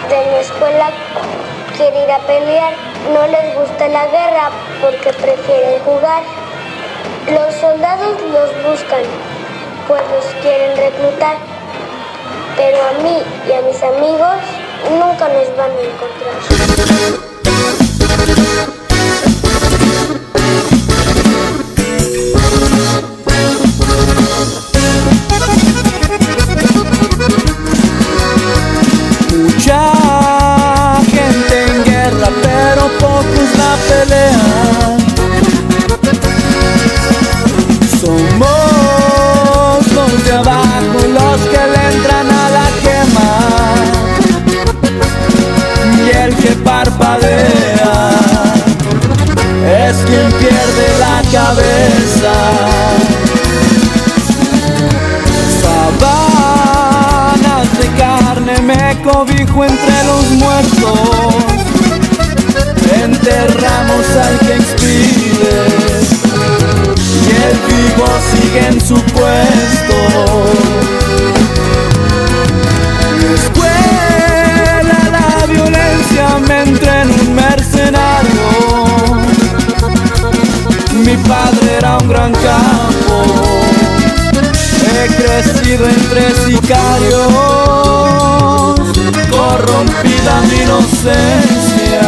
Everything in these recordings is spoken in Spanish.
de mi escuela quiere ir a pelear. No les gusta la guerra porque prefieren jugar. Los soldados los buscan, pues los quieren reclutar. Pero a mí y a mis amigos nunca nos van a encontrar. Mucha gente en guerra, pero pocos la pelean. Somos los de abajo los que le entran a la quema. Y el que parpadea es quien pierde la cabeza. Sabanas de carne me cobijo entre los muertos. Enterramos al que expide y el vivo sigue en su puesto. Mi escuela, la violencia me entrenó un mercenario. Mi padre era un gran capo. He crecido entre sicarios, corrompida mi inocencia.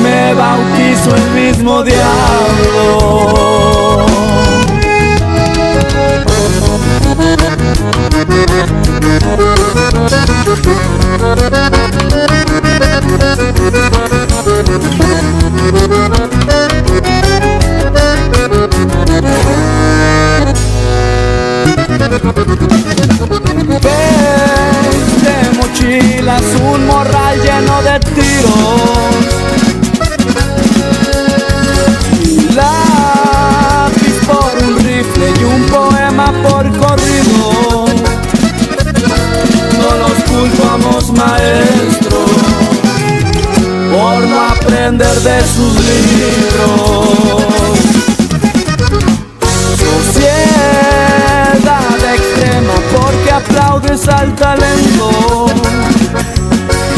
Me bautizo el mismo diablo. De mochilas, un morral lleno de tiros, y lápiz por un rifle y un poema por corrido. No los culpamos, maestros, por no aprender de sus libros. Sociedad extrema porque aplaudes al talento,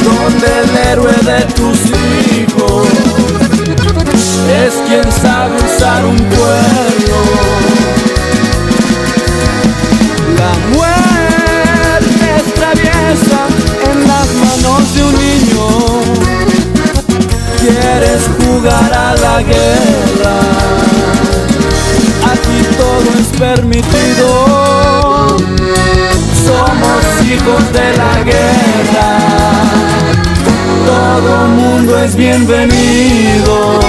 donde el héroe de tus hijos es quien sabe usar un cuerno. La muerte es traviesa en las manos de un niño. Quieres jugar a la guerra, aquí todo es permitido. Somos hijos de la guerra, todo mundo es bienvenido.